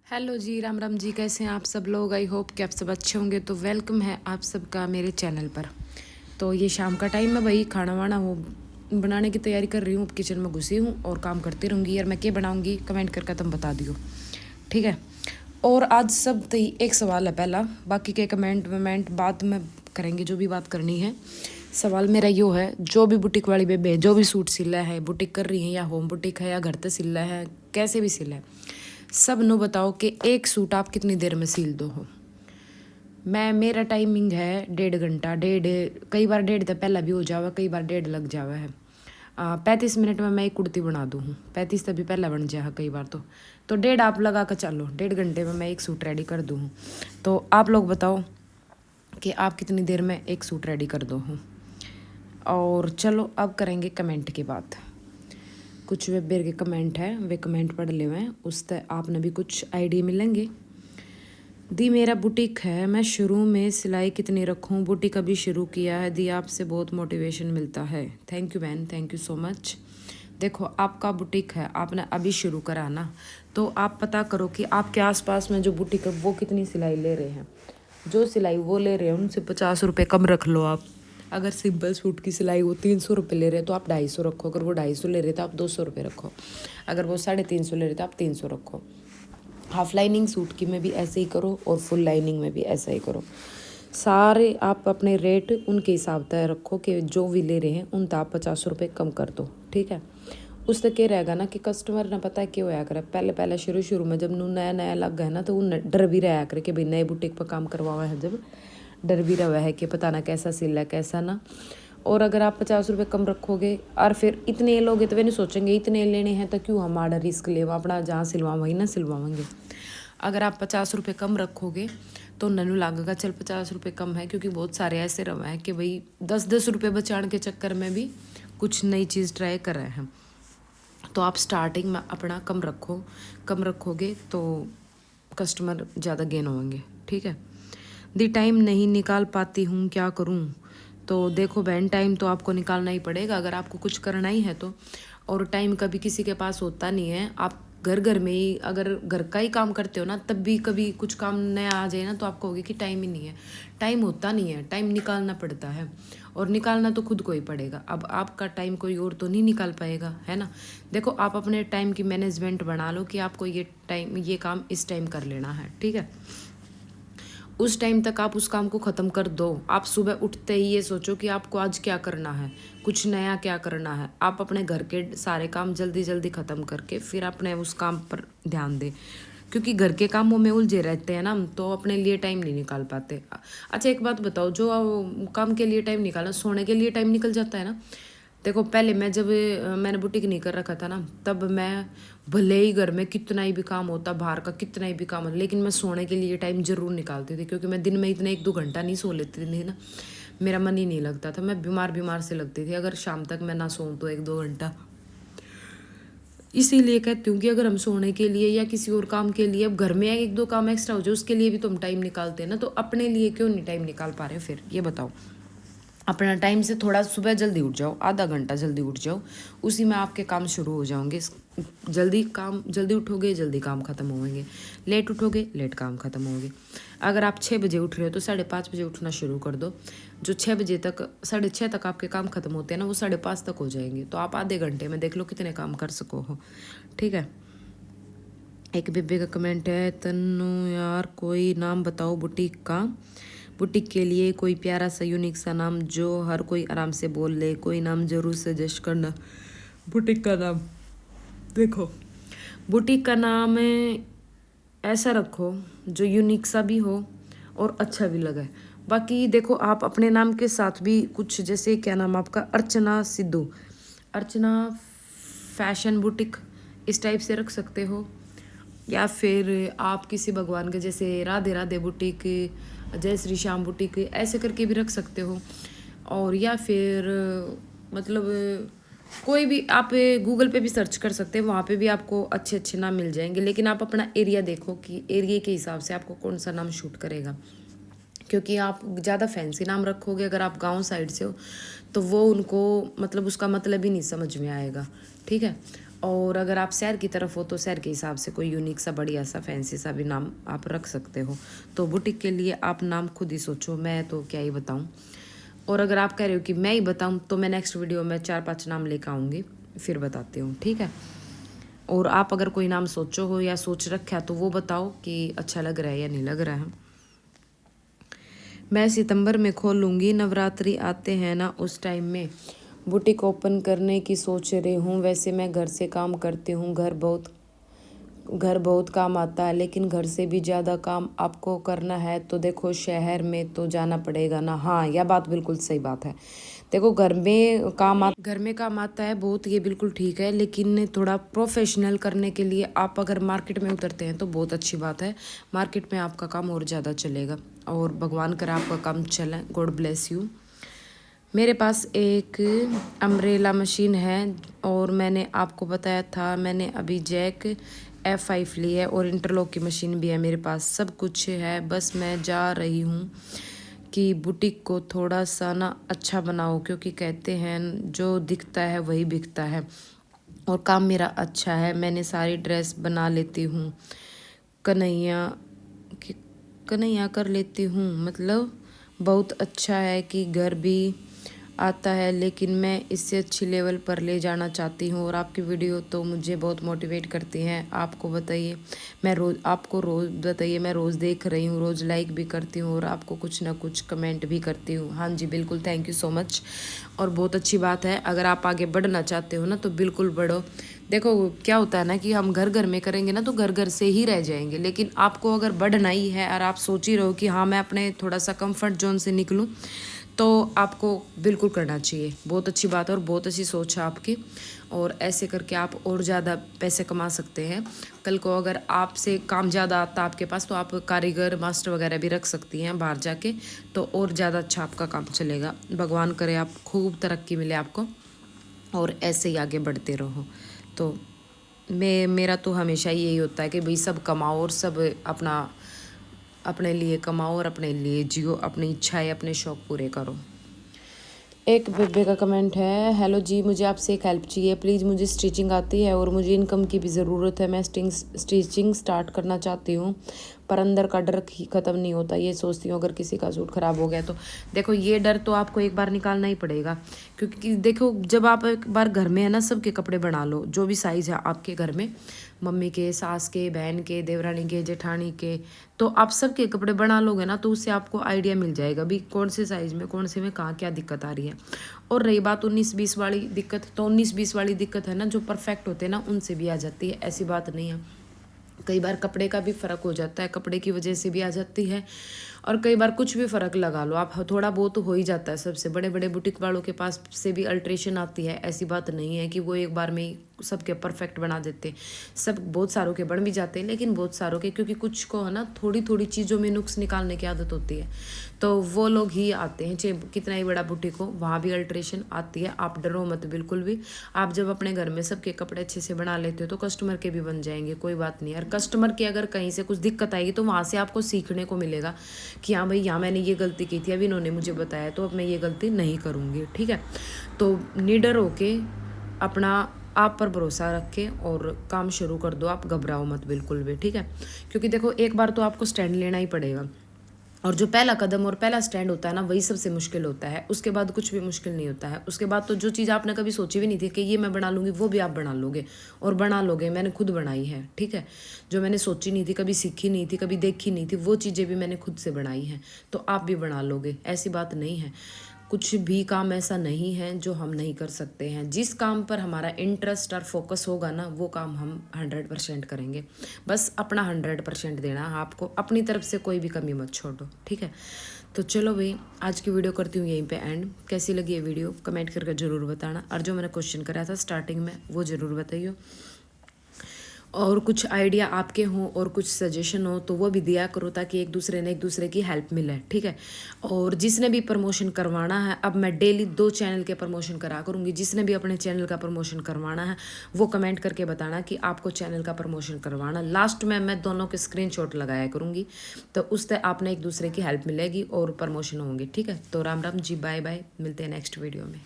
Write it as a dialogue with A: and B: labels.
A: Hello जी, राम राम जी। कैसे हैं आप सब लोग? आई होप कि आप सब अच्छे होंगे। तो वेलकम है आप सबका मेरे चैनल पर। तो ये शाम का टाइम है भाई, खाना वाना वो बनाने की तैयारी कर रही हूँ। किचन में घुसी हूँ और काम करती रहूँगी। यार मैं क्या बनाऊँगी कमेंट करके तुम बता दियो, ठीक है। और आज सब तो एक सवाल है पहला, बाकी के कमेंट वमेंट बाद में करेंगे जो भी बात करनी है। सवाल मेरा यो है, जो भी बुटीक वाली बेबे जो भी सूट सिला है, बुटीक कर रही है या होम बुटीक है या घर पे सिला है, कैसे भी सिला है, सब नो बताओ कि एक सूट आप कितनी देर में सिल दो हो। मेरा टाइमिंग है 1.5 घंटा। कई बार 1.5 तो पहला भी हो जावा, कई बार 1.5 लग जावा है। 35 मिनट में मैं एक कुर्ती बना दूँ हूँ। 35 तभी पहला बन जाए कई बार तो 1.5 आप लगा कर चलो। 1.5 घंटे में मैं एक सूट रेडी कर दूँ हूँ। तो आप लोग बताओ कि आप कितनी देर में एक सूट रेडी कर दो हूँ। और चलो अब करेंगे कमेंट की बात। कुछ वेब बेर के कमेंट है, वे कमेंट पढ़ ले हुए, उससे आपने भी कुछ आइडिया मिलेंगे। दी मेरा बुटीक है, मैं शुरू में सिलाई कितनी रखूं, बुटीक अभी शुरू किया है। दी आपसे बहुत मोटिवेशन मिलता है। थैंक यू बहन, थैंक यू सो मच। देखो आपका बुटीक है, आपने अभी शुरू करा ना, तो आप पता करो कि आपके आसपास में जो बुटीक है वो कितनी सिलाई ले रहे हैं। जो सिलाई वो ले रहे हैं उनसे 50 रुपये कम रख लो आप। अगर सिंपल सूट की सिलाई वो 300 रुपये ले रहे हैं तो आप 250 रखो। अगर वो 250 ले रहे तो आप 200 रुपये रखो। अगर वो 350 ले रहे तो आप 300 रखो। हाफ लाइनिंग सूट की में भी ऐसे ही करो और फुल लाइनिंग में भी ऐसा ही करो। सारे आप अपने रेट उनके हिसाब तय रखो कि जो भी ले रहे हैं उन तो आप 50 रुपये कम कर दो, ठीक है। उससे क्या रहेगा ना कि कस्टमर ना पता है क्या होया करे, पहले पहले शुरू में जब नू नया नया लग गया ना तो वो डर भी रहा करे कि भाई नए बुटीक पर काम करवावा है, जब डर भी रहा है कि पता ना कैसा सिल है कैसा ना। और अगर आप 50 रुपये कम रखोगे और फिर इतने लोगे तो वे नहीं सोचेंगे इतने लेने हैं तो क्यों हमारा रिस्क ले, अपना जहाँ सिलवा वहीं ना सिलवाएंगे। अगर आप 50 रुपये कम रखोगे तो ननू लागेगा चल 50 रुपये कम है, क्योंकि बहुत सारे ऐसे रवा है कि भाई 10-10 रुपये बचाने के चक्कर में भी कुछ नई चीज़ ट्राई कर रहे हैं। तो आप स्टार्टिंग में अपना कम रखो, कम रखोगे तो कस्टमर ज़्यादा गेन होंगे, ठीक है। दी टाइम नहीं निकाल पाती हूँ, क्या करूँ? तो देखो बहन, टाइम तो आपको निकालना ही पड़ेगा अगर आपको कुछ करना ही है तो। और टाइम कभी किसी के पास होता नहीं है। आप घर घर में ही अगर घर का ही काम करते हो ना, तब भी कभी कुछ काम नया आ जाए ना तो आपको होगी कि टाइम ही नहीं है। टाइम होता नहीं है, टाइम निकालना पड़ता है। और निकालना तो खुद को ही पड़ेगा। अब आपका टाइम कोई और तो नहीं निकाल पाएगा, है ना। देखो आप अपने टाइम की मैनेजमेंट बना लो कि आपको ये काम इस टाइम कर लेना है, ठीक है। उस टाइम तक आप उस काम को ख़त्म कर दो। आप सुबह उठते ही ये सोचो कि आपको आज क्या करना है, कुछ नया क्या करना है। आप अपने घर के सारे काम जल्दी जल्दी ख़त्म करके फिर अपने उस काम पर ध्यान दें, क्योंकि घर के कामों में उलझे रहते हैं ना हम, तो अपने लिए टाइम नहीं निकाल पाते। अच्छा एक बात बताओ, जो काम के लिए टाइम निकालना, सोने के लिए टाइम निकल जाता है ना। देखो पहले मैं जब मैंने बुटीक नहीं कर रखा था ना, तब मैं भले ही घर में कितना ही भी काम होता, बाहर का कितना ही भी काम होता, लेकिन मैं सोने के लिए टाइम ज़रूर निकालती थी। क्योंकि मैं दिन में इतने 1-2 घंटा नहीं सो लेती थी ना, मेरा मन ही नहीं लगता था। मैं बीमार से लगती थी अगर शाम तक मैं ना सोऊं तो 1-2 घंटा। इसीलिए कहती हूँ कि अगर हम सोने के लिए या किसी और काम के लिए, अब घर में 1-2 काम एक्स्ट्रा हो जाए उसके लिए भी तो हम टाइम निकालते हैं ना, तो अपने लिए क्यों नहीं टाइम निकाल पा रहे? फिर ये बताओ। अपना टाइम से थोड़ा सुबह जल्दी उठ जाओ, आधा घंटा जल्दी उठ जाओ, उसी में आपके काम शुरू हो जाओगे। जल्दी उठोगे जल्दी काम खत्म होंगे, लेट उठोगे लेट काम खत्म होंगे। अगर आप 6 बजे उठ रहे हो तो 5:30 बजे उठना शुरू कर दो। जो 6 बजे तक 6:30 तक आपके काम खत्म होते हैं ना, वो 5:30 तक हो जाएंगे। तो आप आधे घंटे में देख लो कितने काम कर सको हो, ठीक है। एक बेबे का कमेंट है, तन्नू यार कोई नाम बताओ बुटीक का, बुटीक के लिए कोई प्यारा सा यूनिक सा नाम जो हर कोई आराम से बोल ले। कोई नाम जरूर सजेस्ट करना। बुटीक का नाम देखो, बुटीक का नाम ऐसा रखो जो यूनिक सा भी हो और अच्छा भी लगे। बाकी देखो आप अपने नाम के साथ भी कुछ, जैसे क्या नाम आपका, अर्चना सिद्धू, अर्चना फैशन बुटीक, इस टाइप से रख सकते हो। या फिर आप किसी भगवान के, जैसे राधे राधे बुटीक, जय श्री श्याम बुटीक, ऐसे करके भी रख सकते हो। और या फिर मतलब कोई भी आप गूगल पे भी सर्च कर सकते हैं, वहाँ पे भी आपको अच्छे अच्छे नाम मिल जाएंगे। लेकिन आप अपना एरिया देखो कि एरिया के हिसाब से आपको कौन सा नाम शूट करेगा। क्योंकि आप ज़्यादा फैंसी नाम रखोगे अगर आप गांव साइड से हो तो वो उनको मतलब उसका मतलब ही नहीं समझ में आएगा, ठीक है। और अगर आप शहर की तरफ हो तो शहर के हिसाब से कोई यूनिक सा बढ़िया सा फैंसी सा भी नाम आप रख सकते हो। तो बुटीक के लिए आप नाम खुद ही सोचो, मैं तो क्या ही बताऊँ। और अगर आप कह रहे हो कि मैं ही बताऊँ तो मैं नेक्स्ट वीडियो में 4-5 नाम लेकर आऊँगी, फिर बताती हूँ, ठीक है। और आप अगर कोई नाम सोचो हो या सोच रखा तो वो बताओ कि अच्छा लग रहा है या नहीं लग रहा है। मैं सितंबर में खोलूँगी, नवरात्रि आते हैं ना उस टाइम में बुटीक ओपन करने की सोच रही हूँ। वैसे मैं घर से काम करती हूँ, घर बहुत काम आता है, लेकिन घर से भी ज़्यादा काम आपको करना है तो देखो शहर में तो जाना पड़ेगा ना। हाँ, यह बात बिल्कुल सही बात है। देखो घर में काम आता है बहुत, ये बिल्कुल ठीक है, लेकिन थोड़ा प्रोफेशनल करने के लिए आप अगर मार्केट में उतरते हैं तो बहुत अच्छी बात है। मार्केट में आपका काम और ज़्यादा चलेगा और भगवान करे आपका काम चले, गॉड ब्लेस यू। मेरे पास एक अम्ब्रेला मशीन है और मैंने आपको बताया था, मैंने अभी जैक F5 ली है और इंटरलॉक की मशीन भी है मेरे पास, सब कुछ है। बस मैं जा रही हूँ कि बुटीक को थोड़ा सा ना अच्छा बनाओ, क्योंकि कहते हैं जो दिखता है वही बिकता है और काम मेरा अच्छा है। मैंने सारी ड्रेस बना लेती हूँ, कन्हैया कर लेती हूँ, मतलब बहुत अच्छा है कि घर भी आता है, लेकिन मैं इससे अच्छी लेवल पर ले जाना चाहती हूँ। और आपकी वीडियो तो मुझे बहुत मोटिवेट करती हैं। आपको बताइए, मैं रोज़ देख रही हूँ, रोज़ लाइक भी करती हूँ और आपको कुछ ना कुछ कमेंट भी करती हूँ। हाँ जी बिल्कुल, थैंक यू सो मच। और बहुत अच्छी बात है, अगर आप आगे बढ़ना चाहते हो ना तो बिल्कुल बढ़ो। देखो क्या होता है ना कि हम घर घर में करेंगे ना तो घर घर से ही रह जाएंगे, लेकिन आपको अगर बढ़ना ही है और आप सोच ही रहो कि हाँ मैं अपने थोड़ा सा कंफर्ट जोन से निकलूं, तो आपको बिल्कुल करना चाहिए। बहुत अच्छी बात है और बहुत अच्छी सोच है आपकी, और ऐसे करके आप और ज़्यादा पैसे कमा सकते हैं। कल को अगर आपसे काम ज़्यादा आता आपके पास तो आप कारीगर मास्टर वगैरह भी रख सकती हैं बाहर जाके, तो और ज़्यादा अच्छा आपका काम चलेगा। भगवान करे आप खूब तरक्की मिले आपको और ऐसे ही आगे बढ़ते रहो। तो मेरा तो हमेशा यही होता है कि भाई सब कमाओ और सब अपने लिए कमाओ और अपने लिए जियो, अपनी इच्छाएं अपने शौक़ पूरे करो। एक बेबे का कमेंट है, हेलो जी मुझे आपसे एक हेल्प चाहिए प्लीज़। मुझे स्टिचिंग आती है और मुझे इनकम की भी ज़रूरत है। मैं स्टिचिंग स्टार्ट करना चाहती हूँ पर अंदर का डर ही ख़त्म नहीं होता। ये सोचती हूँ अगर किसी का सूट ख़राब हो गया तो। देखो ये डर तो आपको एक बार निकालना ही पड़ेगा, क्योंकि देखो जब आप एक बार घर में है ना, सबके कपड़े बना लो जो भी साइज़ है आपके घर में, मम्मी के, सास के, बहन के, देवरानी के, जेठानी के, तो आप सबके कपड़े बना लोगे ना तो उससे आपको आइडिया मिल जाएगा भी कौन से साइज़ में कौन से में कहाँ क्या दिक्कत आ रही है। और रही बात 19-20 वाली दिक्कत, तो 19-20 वाली दिक्कत है ना जो परफेक्ट होते हैं ना उनसे भी आ जाती है, ऐसी बात नहीं है। कई बार कपड़े का भी फ़र्क हो जाता है, कपड़े की वजह से भी आ जाती है, और कई बार कुछ भी फ़र्क लगा लो आप, थोड़ा बहुत तो हो ही जाता है। सबसे बड़े बड़े बुटीक वालों के पास से भी अल्ट्रेशन आती है, ऐसी बात नहीं है कि वो एक बार में ही सबके परफेक्ट बना देते। सब बहुत सारों के बन भी जाते हैं, लेकिन बहुत सारों के, क्योंकि कुछ को है ना थोड़ी थोड़ी चीज़ों में नुक्स निकालने की आदत होती है, तो वो लोग ही आते हैं। चाहे कितना ही बड़ा बुटीक हो वहाँ भी अल्ट्रेशन आती है। आप डरो मत बिल्कुल भी। आप जब अपने घर में सबके कपड़े अच्छे से बना लेते हो तो कस्टमर के भी बन जाएंगे, कोई बात नहीं। और कस्टमर की अगर कहीं से कुछ दिक्कत आएगी तो वहाँ से आपको सीखने को मिलेगा कि हाँ भाई यहाँ मैंने ये गलती की थी, अभी इन्होंने मुझे बताया तो अब मैं ये गलती नहीं करूँगी, ठीक है। तो निडर होके अपना आप पर भरोसा रख के और काम शुरू कर दो, आप घबराओ मत बिल्कुल भी, ठीक है। क्योंकि देखो एक बार तो आपको स्टैंड लेना ही पड़ेगा, और जो पहला कदम और पहला स्टैंड होता है ना वही सबसे मुश्किल होता है। उसके बाद कुछ भी मुश्किल नहीं होता है। उसके बाद तो जो चीज़ आपने कभी सोची भी नहीं थी कि ये मैं बना लूँगी, वो भी आप बना लोगे और बना लोगे। मैंने खुद बनाई है, ठीक है। जो मैंने सोची नहीं थी, कभी सीखी नहीं थी, कभी देखी नहीं थी, वो चीज़ें भी मैंने खुद से बनाई हैं, तो आप भी बना लोगे, ऐसी बात नहीं है। कुछ भी काम ऐसा नहीं है जो हम नहीं कर सकते हैं। जिस काम पर हमारा इंटरेस्ट और फोकस होगा ना वो काम हम 100% करेंगे। बस अपना 100% देना है आपको, अपनी तरफ से कोई भी कमी मत छोड़ो, ठीक है। तो चलो भाई आज की वीडियो करती हूँ यहीं पे एंड। कैसी लगी ये वीडियो कमेंट करके ज़रूर बताना, और जो मैंने क्वेश्चन कराया था स्टार्टिंग में वो ज़रूर बताइए। और कुछ आइडिया आपके हों और कुछ सजेशन हो तो वो भी दिया करो, ताकि एक दूसरे की हेल्प मिले, ठीक है। और जिसने भी प्रमोशन करवाना है, अब मैं डेली 2 चैनल के प्रमोशन करा करूँगी। जिसने भी अपने चैनल का प्रमोशन करवाना है वो कमेंट करके बताना कि आपको चैनल का प्रमोशन करवाना। लास्ट में मैं दोनों के स्क्रीनशॉट लगाया करूँगी, तो उससे आपने एक दूसरे की हेल्प मिलेगी और प्रमोशन होंगे, ठीक है। तो राम राम जी, बाय बाय, मिलते हैं नेक्स्ट वीडियो में।